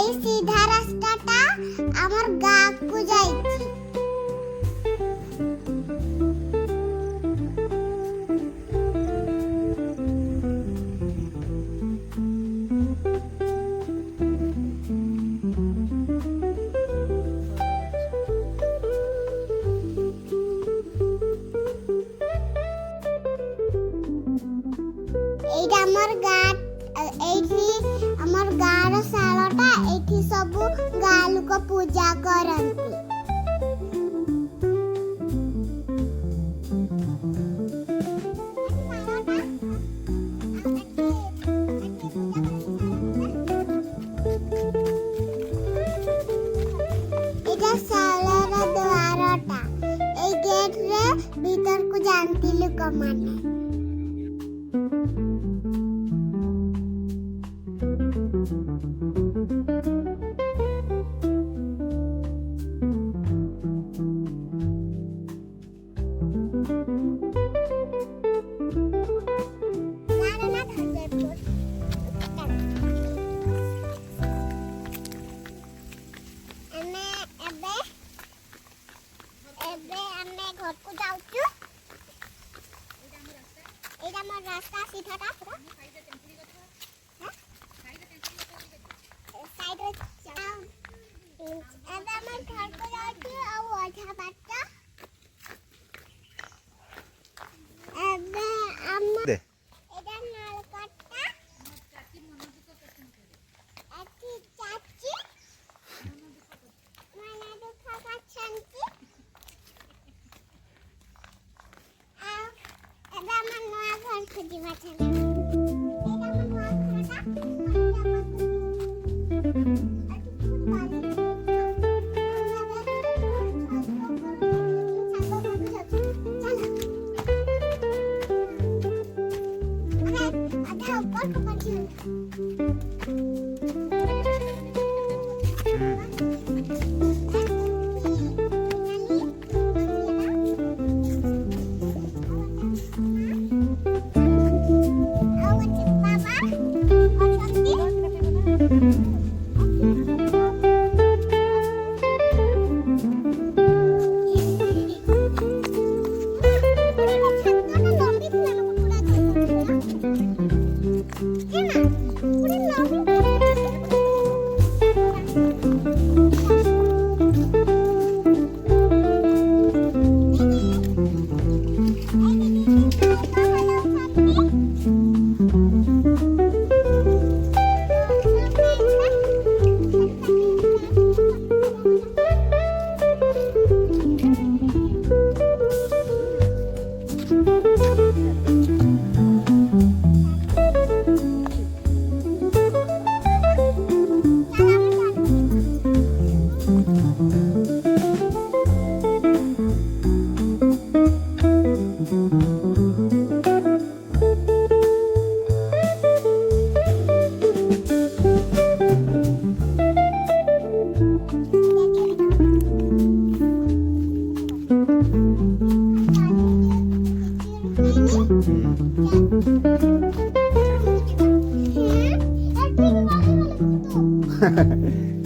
এই সিধা রাস্তাটা আমার গাঁকু যাইছি। এইটা আমার গাঁ, এইଠି আমার ଗାଁର ଶାଳଟା, ଏଇଠି ସବୁ ଗାଁ ଲୋକ ପୂଜା କରନ୍ତି। ଏଇଟା ଶାଳର ଦ୍ୱାରଟା, ଏଇ ଗେଟରେ ଭିତରକୁ ଯାଆନ୍ତି ଲୋକମାନେ। ঘরକୁ যাଉଛୁ। ଏଇଟା ଆମର ରାସ୍ତା ସିଧାଟା ପୁରା ସାଇଡରେ ଏବେ ଆମେ ଘରକୁ ଯାଉଛୁ ଆଉ ଅଧା ବାଟ ଏବେ ଆମ ଏଇଟା ନଳକଟା ଏଠି ଚାଚି ମନ ଦୁଃଖ କରିଛନ୍ତି। ଏବେ ଆମ ନୂଆ ଘରକୁ ଯିବା ଚାଲେ। ଏଇଟା ଆମ ନୂଆ ଘରଟା।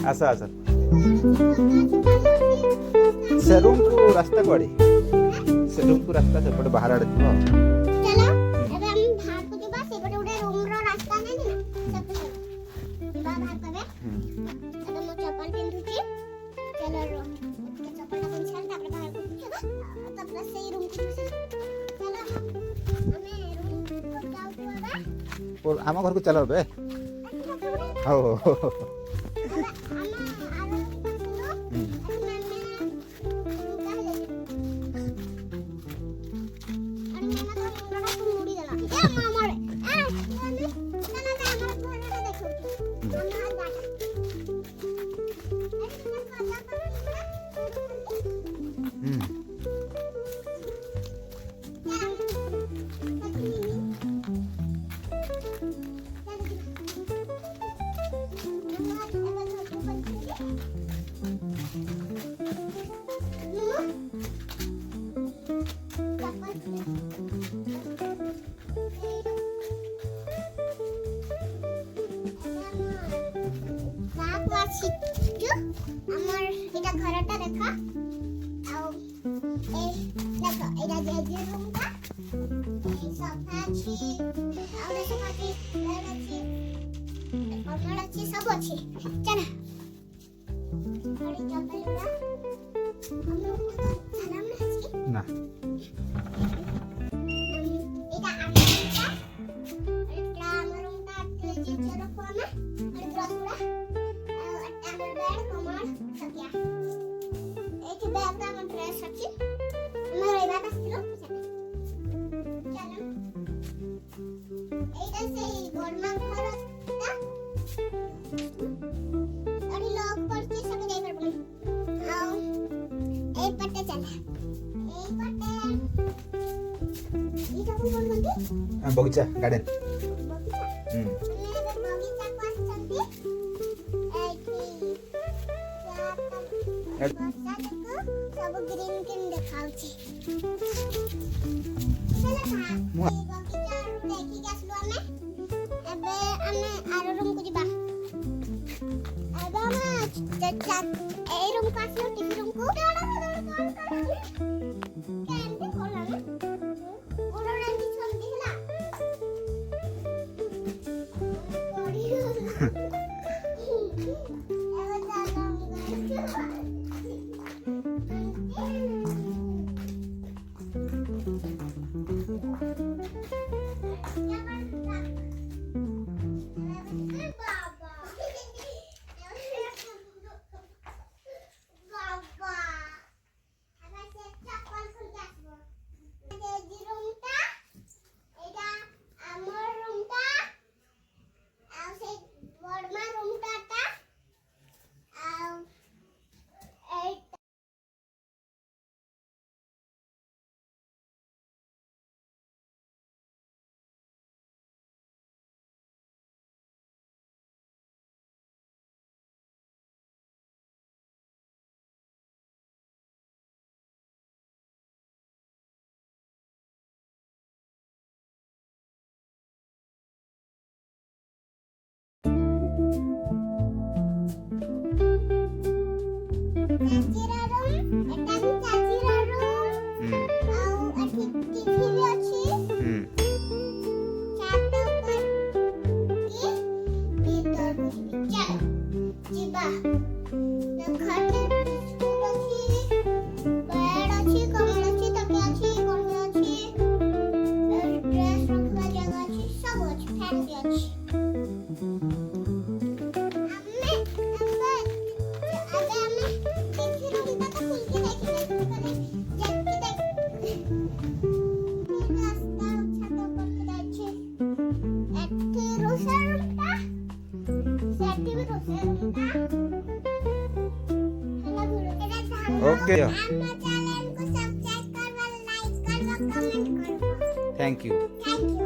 आसा आसा सेरुम को रास्ता कड़े सेरुम को रास्ता सेपटे बाहर आड़े थो चलो ଏବେ ଆମେ ବାହାରକୁ ଯିବା। ସେପଟେ ଗୋଟେ ରୁମର ରାସ୍ତା ନାହିଁ ନା, ସେପଟେ ଯିବା ବାହାର କରେ। ଏବେ ମୁଁ ଚପଲ ପିନ୍ଧୁଛି। ଚलो ରୁହ ଟିକେ ଚପଲଟା ପିନ୍ଧି ସାରି ତାପରେ ବାହାରକୁ ଯିବା, ତାପରେ ସେଇ ରୁମକୁ ଯିବା। ଚलो ଆମେ ରୁମକୁ ଯାଉଛୁ ଏବେ। आम घर को चलो बे हो देखो आछी हमर एटा घरटा देखा आउ ए देखो एटा जे रूम का ए सोफा छी आउ सोफा की बेड अछि कमरा अछि सब अछि चल अरे चप्पल उड़ा हम सलाम अछि ना एटा आटा एटा हमर रूम का जे चलो कोना अरे ब्रश उड़ा हमर बेड कमर तकिया एठी बैग का हमर ड्रेस अछि हमर एबा आछिलो चलो एटा से गरमा घरटा अरे लॉक करके सब जाई परबनी आओ ए पट्टे चला ए पट्टे ई सब कोन बनती बगीचा गार्डन बगीचा बगीचा को आछंती एठी बच्चा देखो सब ग्रीन ग्रीन देखाउची चला था ए बगीचा देखि गसलो हमें एबे हमें आरो रूम को जिबा एबे हम चचा ए रूम का आसलो टीवी रूम को कैंडी खोला ना ओरो रेंडी छोड़ दिला पड़ी एबे जाना चाचीरा रूम एटा भी चाचीरा रूम आउ अठी टीवी भी अछि छात पर की भीतर बुझबी चल जिबा न घरटे बिस्कुट अछि बेड अछि कमर अछि तकिया अछि कोन अछि ड्रेस रखवा जगह अछि सब अछि फैन भी अछि ओके चैनल को सब्सक्राइब करवा लाइक करवा कमेंट करवा थैंक यू थैंक यू